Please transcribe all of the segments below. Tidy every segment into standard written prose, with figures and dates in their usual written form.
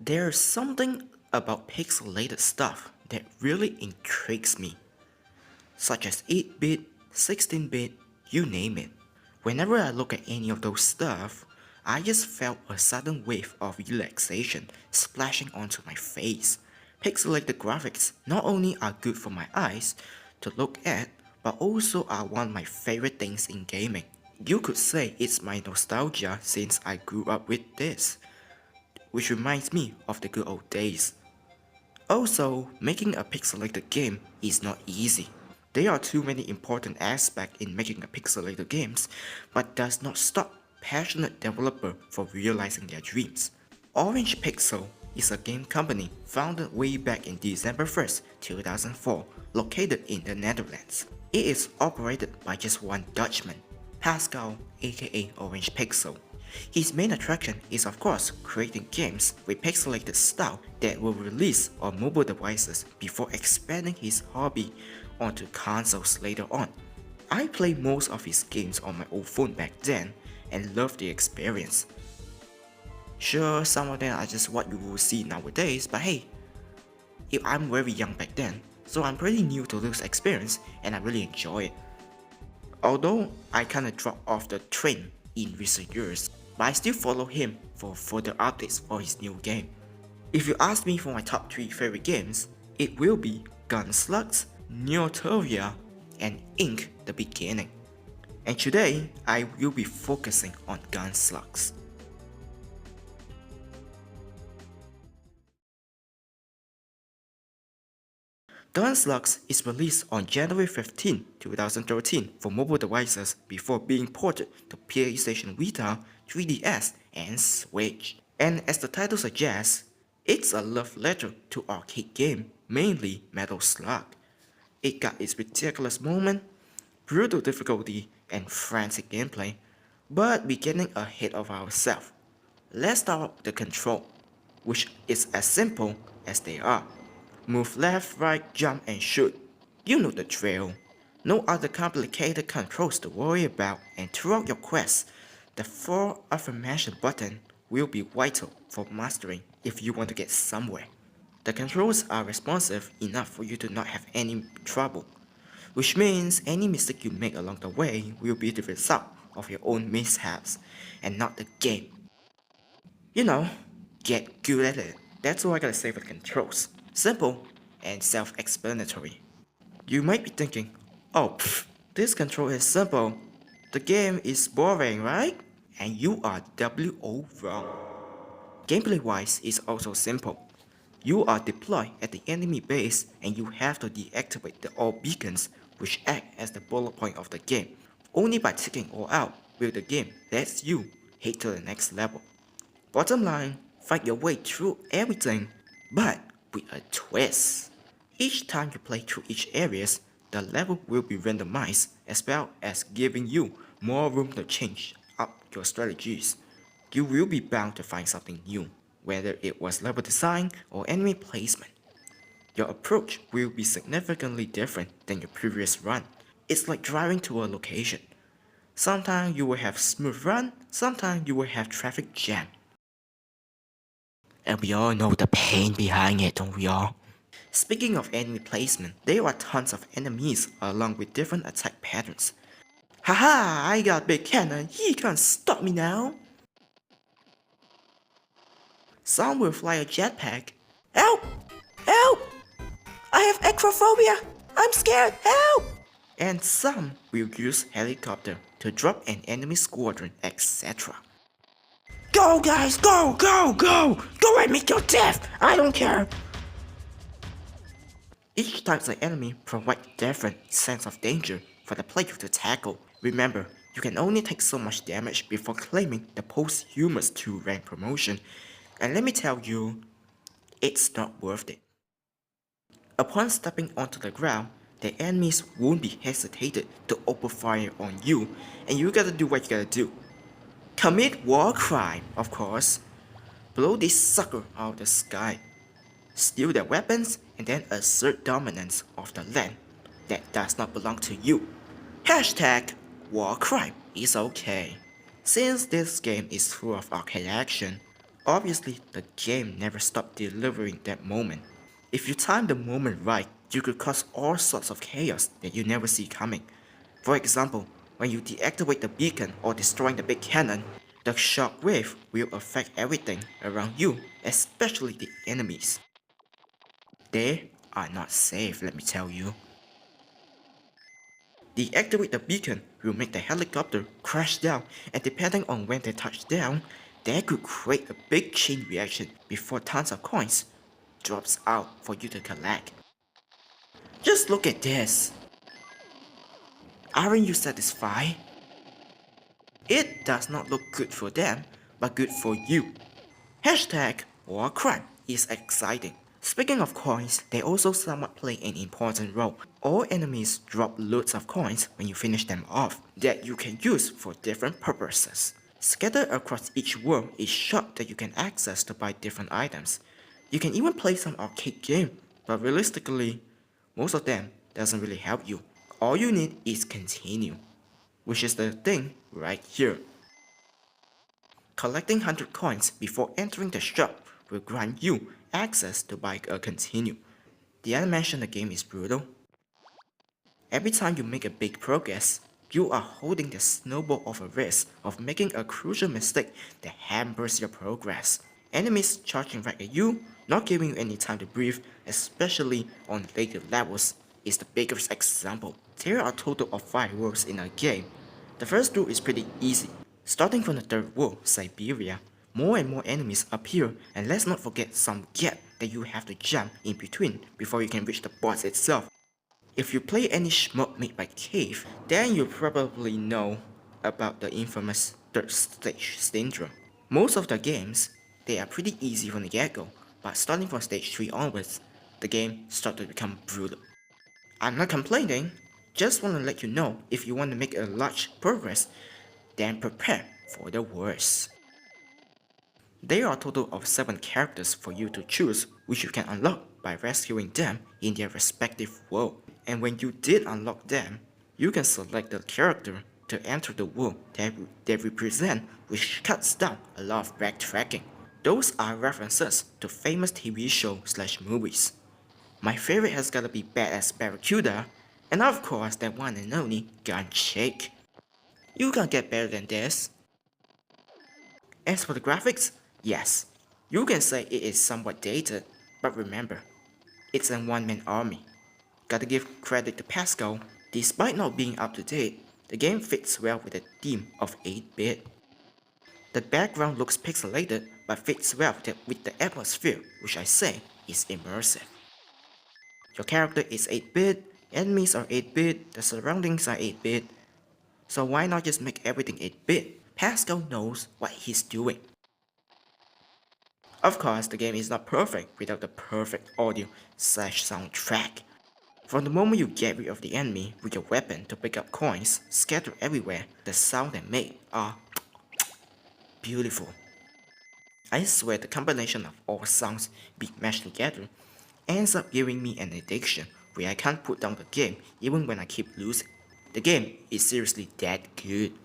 There's something about pixelated stuff that really intrigues me, such as 8-bit, 16-bit, you name it. Whenever I look at any of those stuff, I just felt a sudden wave of relaxation splashing onto my face. Pixelated graphics not only are good for my eyes to look at, but also are one of my favorite things in gaming. You could say it's my nostalgia since I grew up with this, which reminds me of the good old days. Also, making a pixelated game is not easy. There are too many important aspects in making a pixelated games, but does not stop passionate developer from realizing their dreams. Orange Pixel is a game company founded way back in December 1st, 2004, located in the Netherlands. It is operated by just one Dutchman, Pascal aka Orange Pixel. His main attraction is of course creating games with pixelated style that will release on mobile devices before expanding his hobby onto consoles later on. I played most of his games on my old phone back then and loved the experience. Sure, some of them are just what you will see nowadays, but hey, I'm very young back then, so I'm pretty new to this experience and I really enjoy it. Although I kinda dropped off the train in recent years, but I still follow him for further updates for his new game. If you ask me for my top 3 favorite games, it will be Gunslugs, Neoteria, and Ink the Beginning. And today, I will be focusing on Gunslugs. Gunslugs is released on January 15, 2013 for mobile devices before being ported to PlayStation Vita, 3DS, and Switch. And as the title suggests, it's a love letter to arcade game, mainly Metal Slug. It got its ridiculous moment, brutal difficulty, and frantic gameplay, but we're getting ahead of ourselves. Let's start with the control, which is as simple as they are. Move left, right, jump and shoot. You know the drill. No other complicated controls to worry about, and throughout your quest, the 4 aforementioned buttons will be vital for mastering if you want to get somewhere. The controls are responsive enough for you to not have any trouble, which means any mistake you make along the way will be the result of your own mishaps and not the game. You know, get good at it. That's all I gotta say for the controls. Simple and self-explanatory. You might be thinking, oh this control is simple. The game is boring, right? And you are WO wrong. Gameplay wise is also simple. You are deployed at the enemy base and you have to deactivate the all beacons which act as the bullet point of the game. Only by taking all out will the game let you head to the next level. Bottom line, fight your way through everything, but with a twist. Each time you play through each areas, the level will be randomized as well as giving you more room to change up your strategies. You will be bound to find something new, whether it was level design or enemy placement. Your approach will be significantly different than your previous run. It's like driving to a location. Sometimes you will have smooth run, sometimes you will have traffic jam. And we all know the pain behind it, don't we all? Speaking of enemy placement, there are tons of enemies along with different attack patterns. Haha, I got big cannon, he can't stop me now. Some will fly a jetpack. Help! Help! I have acrophobia! I'm scared! Help! And some will use helicopter to drop an enemy squadron, etc. Go guys, go, go, go! Go and meet your death! I don't care! Each type of enemy provides different sense of danger for the player to tackle. Remember, you can only take so much damage before claiming the posthumous 2 rank promotion, and let me tell you, it's not worth it. Upon stepping onto the ground, the enemies won't be hesitated to open fire on you, and you gotta do what you gotta do. Commit war crime, of course. Blow this sucker out of the sky. Steal their weapons and then assert dominance of the land that does not belong to you. Hashtag war crime is okay. Since this game is full of arcade action, Obviously, the game never stopped delivering that moment. If you time the moment right, you could cause all sorts of chaos that you never see coming. For example, when you deactivate the beacon or destroy the big cannon, the shockwave will affect everything around you, especially the enemies. They are not safe, let me tell you. Deactivate the beacon will make the helicopter crash down, and depending on when they touch down, that could create a big chain reaction before tons of coins drops out for you to collect. Just look at this. Aren't you satisfied? It does not look good for them, but good for you. Hashtag war crime is exciting. Speaking of coins, they also somewhat play an important role. All enemies drop loads of coins when you finish them off that you can use for different purposes. Scattered across each world is shop that you can access to buy different items. You can even play some arcade game, but realistically, most of them doesn't really help you. All you need is continue, which is the thing right here. Collecting 100 coins before entering the shop will grant you access to buy a continue. Did I mention the game is brutal? Every time you make a big progress, you are holding the snowball of a risk of making a crucial mistake that hampers your progress. Enemies charging right at you, not giving you any time to breathe, especially on later levels, is the biggest example. There are a total of 5 worlds in a game. The first rule is pretty easy. Starting from the third world, Siberia, more and more enemies appear, and let's not forget some gap that you have to jump in between before you can reach the boss itself. If you play any shmup made by Cave, then you probably know about the infamous third stage syndrome. Most of the games, they are pretty easy from the get-go, but starting from stage 3 onwards, the game starts to become brutal. I'm not complaining, just want to let you know if you want to make a large progress, then prepare for the worst. There are a total of 7 characters for you to choose, which you can unlock by rescuing them in their respective world. And when you did unlock them, you can select the character to enter the world that they represent, which cuts down a lot of backtracking. Those are references to famous TV shows/movies. My favorite has gotta be Badass Barracuda, and of course that one and only Gunshake. You can't get better than this. As for the graphics, yes, you can say it is somewhat dated, but remember, it's a one-man army. Gotta give credit to Pascal. Despite not being up to date, the game fits well with the theme of 8-bit. The background looks pixelated, but fits well with the atmosphere, which I say is immersive. Your character is 8-bit, enemies are 8-bit, the surroundings are 8-bit, so why not just make everything 8-bit? Pascal knows what he's doing. Of course, the game is not perfect without the perfect audio/soundtrack. From the moment you get rid of the enemy with your weapon to pick up coins scattered everywhere, the sound they make are beautiful. I swear the combination of all sounds being mashed together ends up giving me an addiction where I can't put down the game even when I keep losing. The game is seriously that good.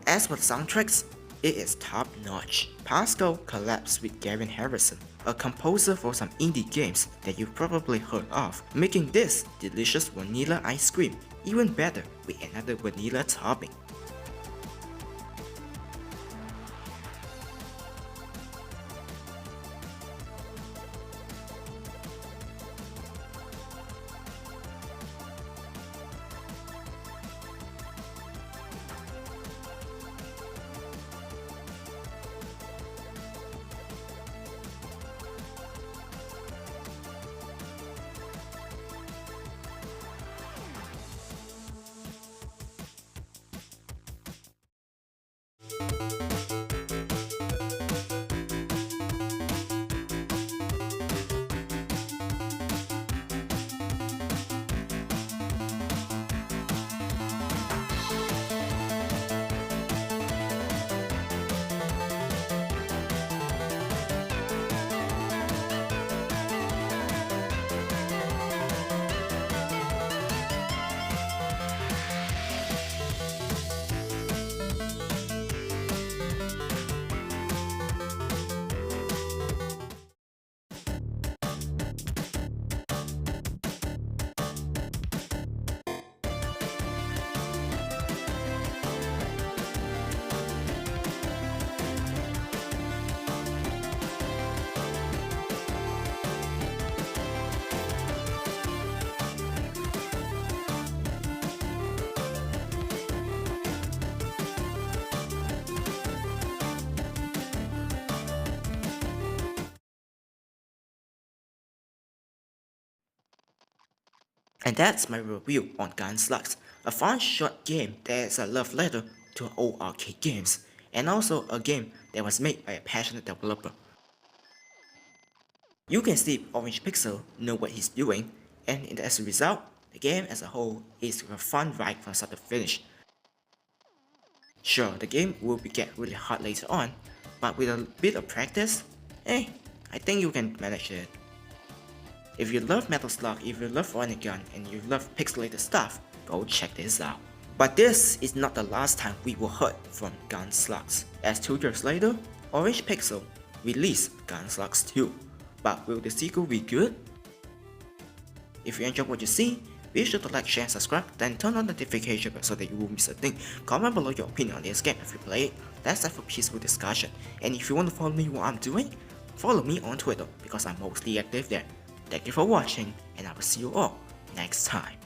As for the soundtracks, it is top notch. Pascal collabs with Gavin Harrison, a composer for some indie games that you've probably heard of, making this delicious vanilla ice cream even better with another vanilla topping. And that's my review on Gunslugs, a fun short game that is a love letter to old arcade games, and also a game that was made by a passionate developer. You can see Orange Pixel know what he's doing, and as a result, the game as a whole is a fun ride from start to finish. Sure, the game will get really hard later on, but with a bit of practice, I think you can manage it. If you love Metal Slug, if you love running gun, and you love pixelated stuff, go check this out. But this is not the last time we will hear from Gunslugs, as 2 years later, Orange Pixel released Gunslugs 2. But will the sequel be good? If you enjoy what you see, be sure to like, share, and subscribe, then turn on the notification bell so that you won't miss a thing. Comment below your opinion on this game if you play it. Let's have a peaceful discussion. And if you want to follow me what I'm doing, follow me on Twitter because I'm mostly active there. Thank you for watching, and I will see you all next time.